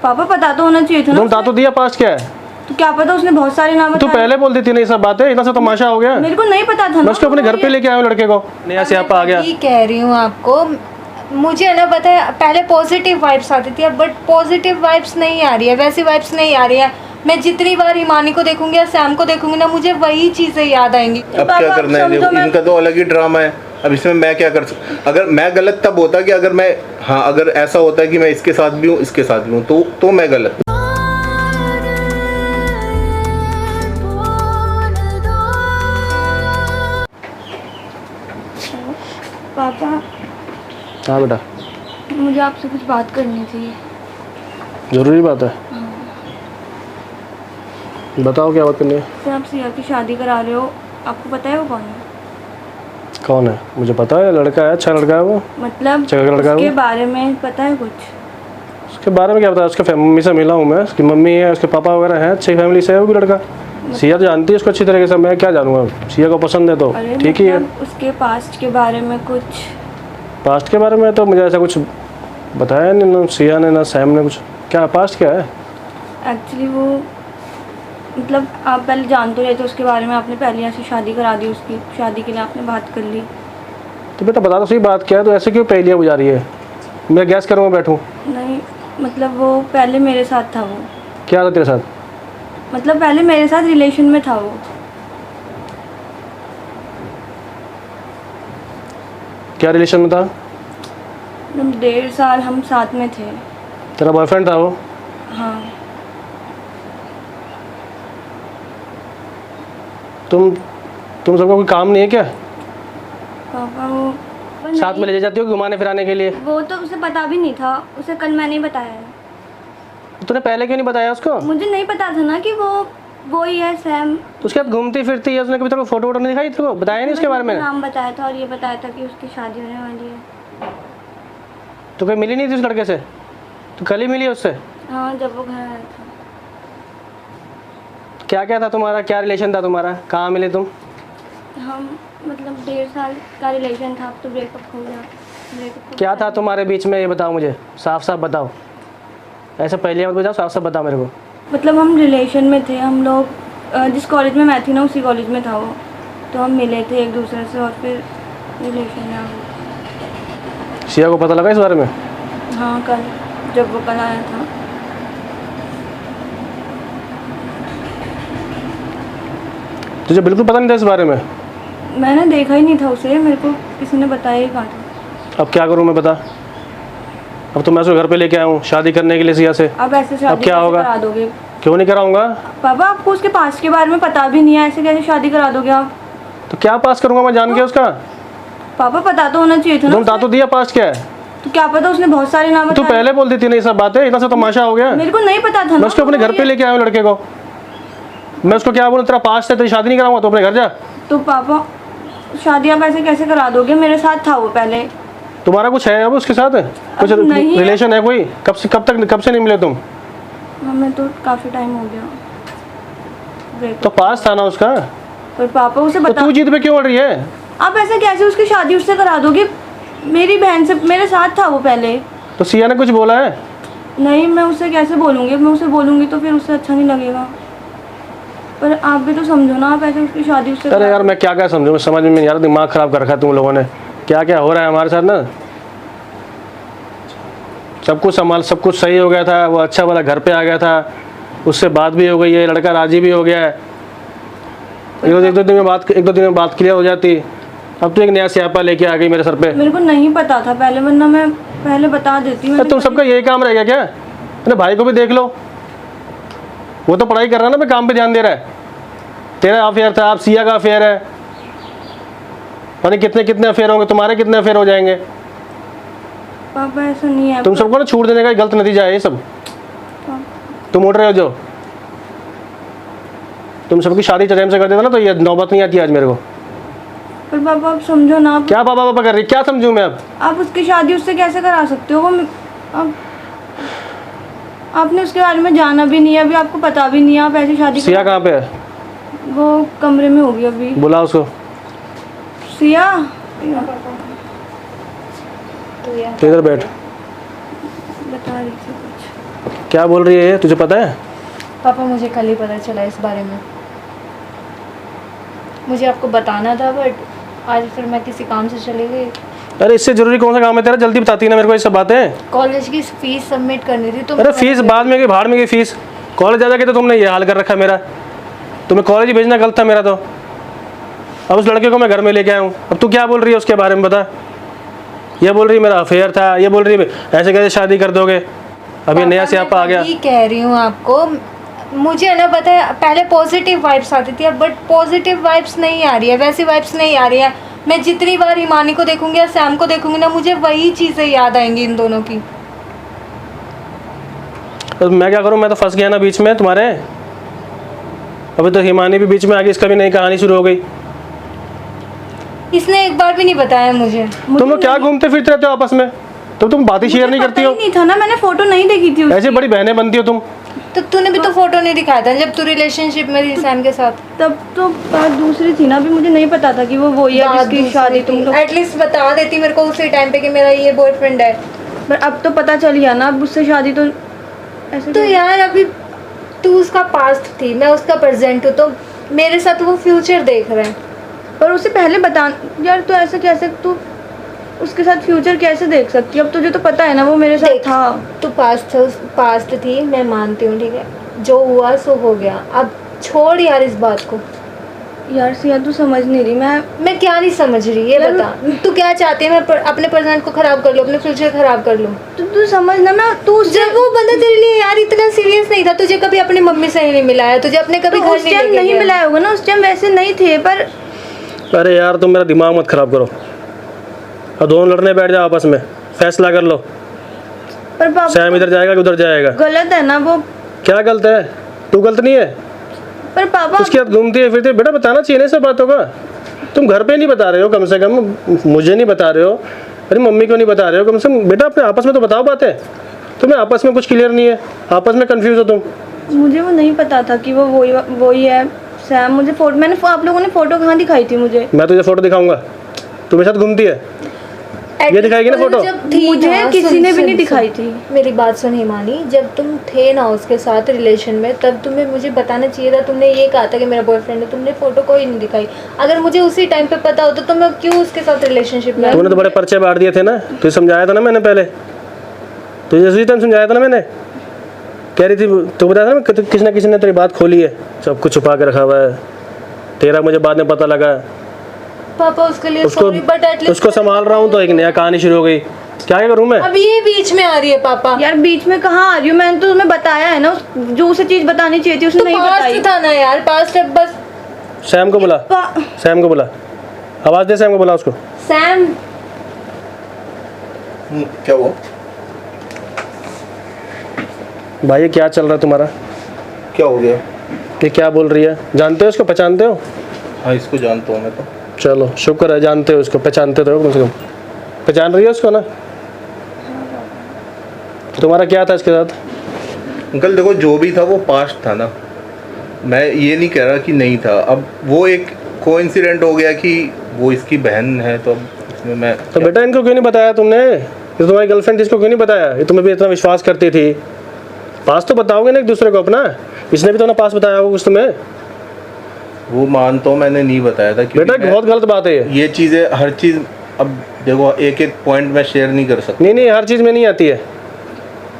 पापा पता तो होना चाहिए था ना। तुम बता तो दिया पास्ट क्या है। तो क्या पता, उसने बहुत सारे नाम तू बताए। पहले बोल देती नहीं सब बातें, इतना सा तमाशा हो गया। मेरे को नहीं पता था मैं ना। उसको अपने घर पे लेके आया हूँ लड़के को, नया स्यापा आ गया। ये कह रही हूँ आपको, मुझे है ना पता है, पहले पॉजिटिव वाइब्स आती थी, अब बट पॉजिटिव वाइब्स नहीं आ रही है, वैसी वाइब्स नहीं आ रही है। मैं जितनी बार हिमानी को देखूंगी या सैम को देखूंगी ना, मुझे वही चीजें याद आएंगी। अब क्या करना है, देखो इनका तो अलग ही ड्रामा है। अब इसमें मैं क्या कर सकता, अगर मैं गलत तब होता कि अगर मैं, हाँ अगर ऐसा होता है कि मैं इसके साथ भी हूँ इसके साथ भी हूँ तो मैं गलत। पापा हाँ बेटा, मुझे आपसे कुछ बात करनी थी। जरूरी बात है, बताओ क्या बात करनी है। से आप सिया की शादी करा रहे हो, आपको पता है वो कौन है? कौन है मुझे पता है, लड़का है, अच्छा लड़का है वो। मतलब अच्छा लड़का है उसके वो। बारे में पता है कुछ? उसके बारे में क्या पता, उसके मम्मी से मिला हूँ मैं, उसकी मम्मी है, उसके पापा वगैरह हैं, अच्छी फैमिली से है वो भी लड़का। सिया तो जानती है उसको अच्छी तरीके से, मैं क्या जानूँगा, सिया को पसंद है तो अरे ठीक ही है। मतलब उसके पास्ट के बारे में कुछ? पास्ट के बारे में तो मुझे ऐसा कुछ बताया नहीं, ना सिया ने ना सैम ने कुछ। क्या पास्ट क्या है? एक्चुअली वो, मतलब आप पहले जानते रहे थे उसके बारे में, आपने पहले ऐसी शादी करा दी, उसकी शादी के लिए आपने बात कर ली। तो बेटा बता तो सही बात क्या है, तो ऐसे क्यों पहेलियाँ बुझा रही है, मैं गैस करूँगा बैठूँ। नहीं मतलब वो पहले मेरे साथ था वो, क्या था तेरे साथ? मतलब पहले मेरे साथ रिलेशन में था वो। क्या रिलेशन में था? मतलब 1.5 साल हम साथ में थे। तेरा बॉयफ्रेंड था वो? हाँ। तुम सबका कोई काम नहीं है क्या? पापा वो साथ में ले जाती हो घुमाने फिराने के लिए? वो तो उसे पता भी नहीं था, उसे कल मैंने ही बताया है। तूने पहले क्यों नहीं बताया उसको? मुझे नहीं पता था ना कि वो ही है सैम। तो उसके साथ घूमती फिरती है, उसने कभी तेरे को फोटो वोटो नहीं दिखाई, तेरे को बताया नहीं उसके बारे में? नाम बताया था और ये बताया था कि उसकी शादी होने वाली है। तो कोई मिली नहीं थी उस लड़के से? तो कल ही मिली उससे? हाँ, जब वो घर आया था। क्या क्या था तुम्हारा, क्या रिलेशन था तुम्हारा, कहाँ मिले तुम? हम मतलब 1.5 साल का रिलेशन था, अब तो ब्रेकअप हो गया। क्या था तुम्हारे बीच में, ये बताओ मुझे, साफ साफ बताओ, ऐसे पहले मत बताओ, साफ साफ बताओ मेरे को। मतलब हम रिलेशन में थे, हम लोग जिस कॉलेज में मैं थी ना उसी कॉलेज में था वो, तो हम मिले थे एक दूसरे से और फिर रिलेशन में आ गए। सिया को पता लगा इस बारे में? हाँ, कल जब वो कल आया था। तुझे बिल्कुल पता नहीं था इस बारे में? मैंने देखा ही नहीं था उसे, मेरे को किसी ने बताया ही कहा था। अब क्या करूँ मैं, बता। अब तो मैं उसको घर पे लेके आया हूँ शादी करने के लिए सिया से। अब ऐसे शादी क्या कैसे होगा? करा दोगे? क्यों नहीं कराऊंगा? पापा आपको उसके पास्ट के बारे में पता भी नहीं है, ऐसे कैसे शादी करा दोगे आप? तो क्या पास करूंगा मैं जान के उसका? पापा पता तो होना चाहिए था ना। तुम बता तो दिया पास्ट क्या है। तो क्या पता, उसने बहुत सारे नाम तू बताए। पहले बोल देती नहीं सब बातें, इतना सा तमाशा हो गया। मेरे को नहीं पता था मैं उसको अपने घर पे लेके आया हूँ लड़के को, मैं उसको क्या बोलूँ, तेरा पास्ट है तेरी शादी नहीं कराऊंगा, तो अपने घर जा। तो पापा शादी आप ऐसे कैसे करा दोगे? मेरे साथ था वो पहले। तुम्हारा कुछ है अब उसके साथ, कुछ नहीं है। रिलेशन है कोई? कब से नहीं मिले तुम? हमें तो काफी टाइम हो गया breakup। तो पास था ना उसका, पर पापा उसे तो बता। तू जिद पे क्यों अड़ रही है? आप ऐसे कैसे उसकी शादी उससे करा दोगे? मेरी बहन से, मेरे साथ था वो पहले। तो सिया ने कुछ बोला है? नहीं, मैं उससे कैसे बोलूँगी? मैं उसे बोलूँगी तो फिर उससे अच्छा नहीं लगेगा। पर आप भी तो समझो ना, आप ऐसे उसकी शादी उससे अरे यार मैं क्या क्या समझूँ, समझ में नहीं यार, दिमाग खराब कर रखा है तुम लोगों ने। क्या क्या हो रहा है हमारे साथ ना, सब कुछ सही हो गया था, वो अच्छा वाला घर पे आ गया था, उससे बात भी हो गई है, लड़का राजी भी हो गया है, एक दो दिन में बात क्लियर हो जाती। अब तो एक नया स्यापा लेके आ गई मेरे सर पे। मेरे को नहीं पता था पहले, वरना मैं पहले बता देती हूँ। तुम सबका यही काम रह गया क्या? अपने भाई को भी देख लो, वो तो पढ़ाई कर रहा है ना, मैं काम पे ध्यान दे रहा है। तेरा अफेयर था, आप सिया का अफेयर है, पता नहीं कितने अफेयर होंगे, तुम्हारे कितने अफेयर हो जाएंगे। पापा ऐसा नहीं है। तुम सबको ना छूट देने का गलत नतीजा है ये सब। तुम उठ रहे हो जो, तुम सबकी शादी टाइम से कर देता ना तो ये नौबत नहीं आती आज मेरे को। पर पापा आप समझो ना। क्या पापा कर रही, क्या समझूं मैं अब? आप उसकी शादी उससे कैसे करा सकते हो? वो आपने उसके बारे में जाना भी नहीं है, अभी आपको पता भी नहीं है, आप ऐसी शादी। सिया कहाँ पे है? वो कमरे में होगी अभी। बुला उसको। सिया तो इधर बैठ। बता रही थी कुछ। क्या बोल रही है ये, तुझे पता है? पापा मुझे कल ही पता चला इस बारे में, मुझे आपको बताना था बट आज फिर मैं किसी काम से चली गई। अरे इससे जरूरी कौन सा काम है तेरा, जल्दी बताती ना मेरे को ये सब बातें। कॉलेज की फीस सबमिट करनी थी तो अरे फीस बाद में गई, भाड़ में गई फीस। कॉलेज जा जाके तो तुमने ये हाल कर रखा मेरा, तुम्हें कॉलेज ही भेजना गलत था मेरा तो। अब उस लड़के को मैं घर में लेके आया हूँ, अब तू क्या बोल रही है उसके बारे में बता। ये बोल रही है मेरा अफेयर था, ये बोल रही है ऐसे कैसे शादी कर दोगे, अभी नया स्यापा आ गया। ये कह रही हूँ आपको, मुझे है ना पता है पहले पॉजिटिव वाइब्स आती थी, अब बट पॉजिटिव वाइब्स नहीं आ रही है, वैसी वाइब्स नहीं आ रही है। मैं जितनी बार हिमानी को देखूंगी या सैम को देखूंगी ना, मुझे वही चीज़ें याद आएंगी इन दोनों की। तो मैं क्या करूँ, मैं तो फंस गया ना बीच में तुम्हारे। अभी तो हिमानी भी बीच में आ गई, इसका भी नई कहानी शुरू हो गई। इसने एक बार भी नहीं बताया मुझे। तुम लोग क्या घूमते फिरते रहते हो आपस में, तो तुम बातें शेयर नहीं करती हो? नहीं था ना, मैंने फोटो नहीं देखी थी उसकी। ऐसे बड़ी बहनें बनती हो तुम। तो तूने भी तो फोटो नहीं दिखाया था जब तू रिलेशनशिप में थी सैम के साथ। तब तो बात दूसरी थी ना, अभी मुझे नहीं पता था कि वो ही है जिसकी शादी तुम लोग। एटलीस्ट बता देती मेरे को उसी टाइम पे कि मेरा ये बॉयफ्रेंड है। पर अब तो पता चल गया ना, अब उससे शादी तो ऐसे तो यार अभी तू उसका पास्ट थी, मैं उसका प्रेजेंट हूँ, तो मेरे साथ वो फ्यूचर देख रहा है। पर उसे पहले बता यार, तो ऐसे कैसे तू उसके साथ फ्यूचर कैसे देख सकती है? अब तुझे तो पता है ना वो मेरे साथ देख, था। तू पास्ट थी, मैं मानती हूँ, ठीक है, जो हुआ सो हो गया, अब छोड़ यार इस बात को। यार सिया तू समझ नहीं रही, मैं क्या नहीं समझ रही ये यार, बता, तू क्या चाहती है? मैं अपने प्रेजेंट को खराब कर लूँ, अपने फ्यूचर खराब कर लूँ? तू समझ ना, तू जब वो बंदा तेरे लिए यार इतना सीरियस नहीं था, तुझे कभी अपनी मम्मी से नहीं मिलाया, तुझे अपने कभी तो घर उस टाइम नहीं मिलाया होगा ना, उस टाइम वैसे नहीं थे। पर अरे यार तुम मेरा दिमाग मत खराब करो, अब दोनों लड़ने बैठ जाओ आपस में, फैसला कर लो। पर पापा सैम इधर जाएगा कि उधर जाएगा? गलत है ना वो। क्या गलत है? तू गलत नहीं है। पर पापा उसके साथ घूमती है फिरती है, बेटा बताना चाहिए ना सब बातों का। तुम घर पे नहीं बता रहे हो, कम से कम मुझे नहीं बता रहे हो, अरे मम्मी को नहीं बता रहे हो, कम से कम बेटा अपने आपस में तो बताओ बातें। तुम्हें आपस में कुछ क्लियर नहीं है, आपस में कंफ्यूज हो तुम। मुझे वो नहीं पता था कि वो वही है सैम। मुझे फोटो, मैंने आप लोगों ने फोटो कहाँ दिखाई थी मुझे? मैं तुझे फोटो दिखाऊंगा, तू मेरे साथ घूमती है, ये दिखाएगी ना फोटो? मुझे किसी ने भी नहीं दिखाई थी। मेरी बात सुन हिमानी, जब तुम थे ना उसके साथ रिलेशन में, तब तुम्हें मुझे बताना चाहिए था। तुमने ये कहा था कि मेरा बॉयफ्रेंड है, तुमने फोटो कोई नहीं दिखाई। अगर मुझे उसी टाइम पे पता होता तो मैं क्यों उसके साथ रिलेशनशिप में? तूने तो बड़े पर्चे बांट दिए थे ना, तुझे समझाया था ना मैंने पहले, तुझे उसी टाइम समझाया था ना मैंने। कह रही थी तू, बताया था ना किसी ना किसी ने तेरी बात खोली है, सब कुछ छुपा के रखा हुआ है तेरा, मुझे बाद में पता लगा। पापा उसके लिए सॉरी, बट एटलीस्ट उसको संभाल रहा हूँ तो एक नया कहानी शुरू हो गई। क्या करूँ मैं? अब ये बीच में आ रही है पापा। यार बीच में कहाँ आ रही हूँ? मैंने तो तुम्हें बताया है ना, जो उसे चीज बतानी चाहिए थी उसने तो नहीं बताई। पास्ट था ना यार, पास्ट है बस। सैम को बुला, सैम को बुला, आवाज दे, सैम को बुला उसको। सैम क्या हुआ भाई ये क्या चल रहा है तुम्हारा? क्या हो गया? ये क्या बोल रही है? जानते हो इसको, पहचानते हो? हाँ इसको जानता हूँ मैं तो। चलो शुक्र है, जानते हो इसको, पहचानते तो हो कम से कम। पहचान रही है उसको ना? तुम्हारा क्या था इसके साथ? अंकल देखो, जो भी था वो पास्ट था ना, मैं ये नहीं कह रहा कि नहीं था। अब वो एक कोइंसिडेंट हो गया कि वो इसकी बहन है, तो अब इसमें मैं तो बेटा इनको क्यों नहीं बताया तुमने? ये तुम्हारी गर्लफ्रेंड थी, इसको क्यों नहीं बताया? ये तुम्हें भी इतना विश्वास करती थी। पास तो बताओगे ना एक दूसरे को अपना, इसने भी तो ना पास बताया होगा कुछ तुम्हें। वो मानता हूँ मैंने नहीं बताया था, बेटा बहुत गलत बात है ये चीज़ें, हर चीज़। अब देखो एक एक पॉइंट मैं शेयर नहीं कर सकता। नहीं हर चीज़ में नहीं आती है,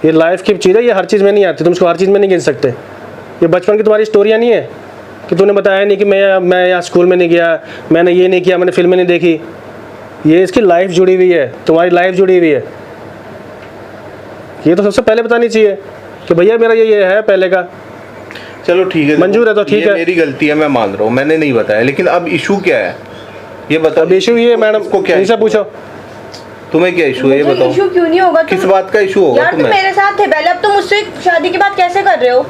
ये लाइफ की चीज़ है, ये हर चीज़ में नहीं आती, तुम इसको हर चीज़ में नहीं गिन सकते। ये बचपन की तुम्हारी स्टोरियाँ नहीं है कि तूने बताया नहीं कि मैं यहाँ स्कूल में नहीं गया, मैंने ये नहीं किया, मैंने फिल्में नहीं देखी। ये इसकी लाइफ जुड़ी हुई है, तुम्हारी लाइफ जुड़ी हुई है। ये तो सबसे पहले बतानी चाहिए कि भैया मेरा ये है पहले का। चलो ठीक है, मंजूर है तो ठीक है, मेरी गलती है, मैं मान रहा हूँ, मैंने नहीं बताया। लेकिन अब इशू क्या है ये बताओ। अब इशू ये मैडम को क्या इनसे पूछो, तुम्हें क्या इशू है ये बताओ। इशू क्यों नहीं होगा? किस बात का इशू होगा? यार तुम मेरे साथ थे पहले, अब तुम मुझसे शादी के बाद कैसे कर रहे हो?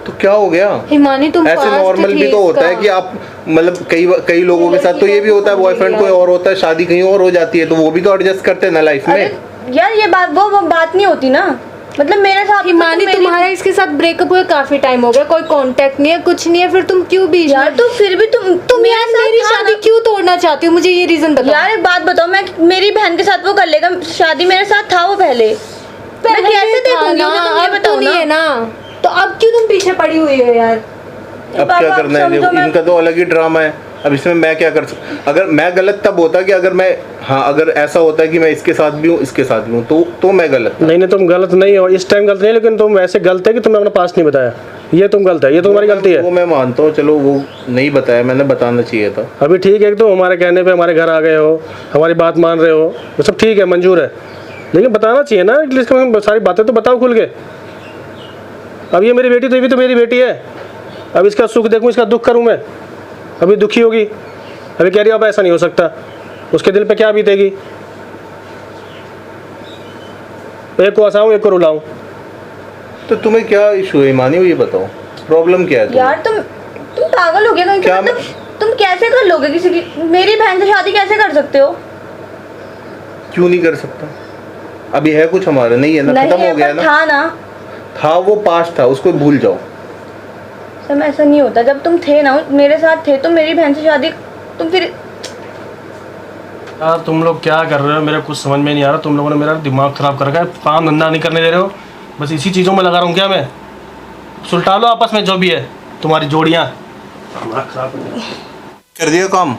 तो क्या हो गया? हिमानी तुम ऐसे पास्ट नॉर्मल थी भी तो होता है इसका। कि आप मतलब कई लोगों के साथ तो ये भी होता है, बॉयफ्रेंड कोई और होता है, शादी कहीं और हो जाती है, तो वो भी तो एडजस्ट करते हैं ना लाइफ में। यार ये बात वो बात नहीं होती ना, मतलब मेरे साथ हिमानी तुम्हारा इसके साथ ब्रेकअप हुए काफी टाइम हो गया, कोई कांटेक्ट नहीं है, कुछ नहीं है, फिर तुम क्यों बीच यार में? तो फिर भी तुम यार मेरी शादी क्यों तोड़ना चाहती हो? मुझे ये रीजन बताओ। यार एक बात बताओ, मैं मेरी बहन के साथ वो कर लेगा शादी, मेरे साथ था वो पहले। पहले कैसे था देखूंगी ना, उसे, तुम ये अब बताओ तो नहीं ना। है ना, तो अब क्यों तुम पीछे पड़ी हुई हो यार? अब पापा, क्या करना है, समझो देखो मैं- इनका तो अलग ही ड्रामा है। अब इसमें मैं क्या कर सकता, अगर मैं गलत तब होता कि अगर मैं, हाँ अगर ऐसा होता है कि मैं इसके साथ भी हूँ इसके साथ भी हूँ तो मैं गलत था। नहीं नहीं, तुम गलत नहीं हो, इस टाइम गलत नहीं, लेकिन तुम वैसे गलत है कि तुमने अपना पास्ट नहीं बताया, ये तुम गलत है, ये तुम्हारी गलती वो है। मैं मानता हूँ, चलो वो नहीं बताया, मैंने बताना चाहिए था। अभी ठीक है कि तुम हमारे कहने पे हमारे घर आ गए हो, हमारी बात मान रहे हो, वो सब ठीक है, मंजूर है, लेकिन बताना चाहिए ना एटलीस्ट, सारी बातें तो बताओ खुल के। अब ये मेरी बेटी, तो ये भी तो मेरी बेटी है, अब इसका सुख देखूं इसका दुख करूं मैं? अभी दुखी होगी, अभी कह रही अब ऐसा नहीं हो सकता, उसके दिल पे क्या बीतेगी? एक को हंसाऊं एक को रुलाऊं? तो तुम्हें क्या इशू है ईमानी, ये बताओ प्रॉब्लम क्या है तुम्हें? यार तुम पागल हो गए कहीं क्या से, मतलब तुम कैसे कर लोगे किसी की, मेरी बहन से शादी कैसे कर सकते हो? क्यों नहीं कर सकता? अभी है कुछ हमारा नहीं है ना, नहीं खत्म है, हो गया पर ना। था ना। था वो पास्ट था, उसको भूल जाओ। सब ऐसा नहीं होता, जब तुम थे ना मेरे साथ थे, तुम मेरी बहन से शादी, तुम फिर यार तुम लोग क्या कर रहे हो, मेरे कुछ समझ में नहीं आ रहा, तुम लोगों ने मेरा दिमाग खराब कर रखा है, काम धंधा नहीं करने दे रहे हो, बस इसी चीज़ों में लगा रहा हूँ क्या मैं? सुलटा लो आपस में जो भी है तुम्हारी जोड़ियाँ। दिमाग खराब कर दिया काम,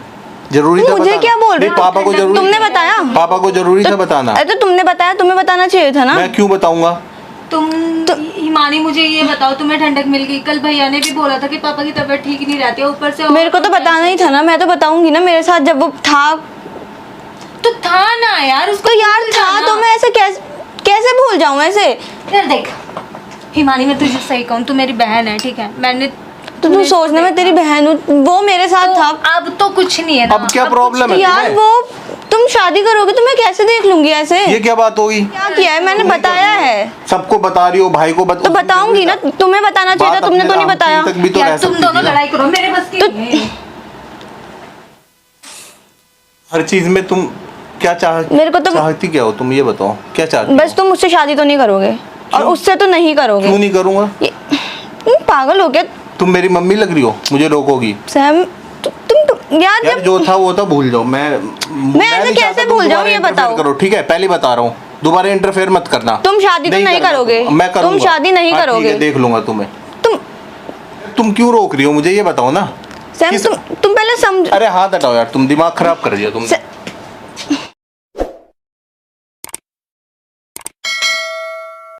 जरूरी था मुझे बताना? क्या बोल रहे नहीं, हो? पापा को जरूरी तुमने था। बताया? पापा को जरूरी था बताना। अरे तो तुमने बताया, तुम्हें बताना चाहिए था ना। मैं क्यों बताऊंगा? तुम हिमानी मुझे ये बताओ, तुम्हें ठंडक मिल गई? कल भैया ने भी बोला था कि पापा की तबीयत ठीक नहीं रहती है, ऊपर से मेरे को तो बताना ही था ना, मैं तो बताऊंगी ना, मेरे साथ जब वो था तो था ना यार, उसको तो यार भूल था, जाना। तो मैं ऐसे कैसे भूल जाऊं ऐसे? यार देख हिमानी, मैं तुझे सही कहूँ, तू मेरी बहन है, ठीक है, मैंने तो तू सोचना मैं तेरी बहन हूँ, वो मेरे साथ था। अब तो कुछ नहीं है ना। अब क्या प्रॉब्लम है यार तुम्हें? वो तुम शादी करोगे तो मैं कैसे देख लूंगी ऐसे? ये क्या बात होगी? क्या किया है मैंने, तुमने बताया क्या है। सबको बता रही हो, भाई को तो बताऊंगी ना, तुम्हें बताना चाहिए था, तुमने तो नहीं बताया। तक भी तो रह यार तुम सकती दोनों थी ना। लड़ाई करो, मेरे बस की तो- नहीं है। हर चीज में तुम क्या मेरे को तो- चाहती क्या हो तुम, ये बताओ क्या चाहती बस तुम मुझसे शादी तो नहीं करोगे, और उससे तो नहीं करोगे। क्यों नहीं करूंगा? तुम पागल हो क्या तुम मेरी मम्मी लग रही हो, मुझे रोकोगी? सैम? तुम यार यार जब जो था वो था, भूल जाओ। मैं ऐसे नहीं कैसे चाहता तुम भूल जाऊं, दोबारा ये interfere बताओ। करो, ठीक है, पहले बता रहा हूँ, दोबारा इंटरफेयर मत करना। तुम शादी तो नहीं करना करोगे। मैं करूंगा। तुम शादी नहीं हाँ, ठीक करोगे। है, देख लूंगा तुम्हें। तुम तुम क्यों रोक रही हो मुझे, ये बताओ ना। सैम किस- तुम पहले समझ। अरे हाथ हटाओ यार, तुम दिमाग खराब कर दिया तुमने।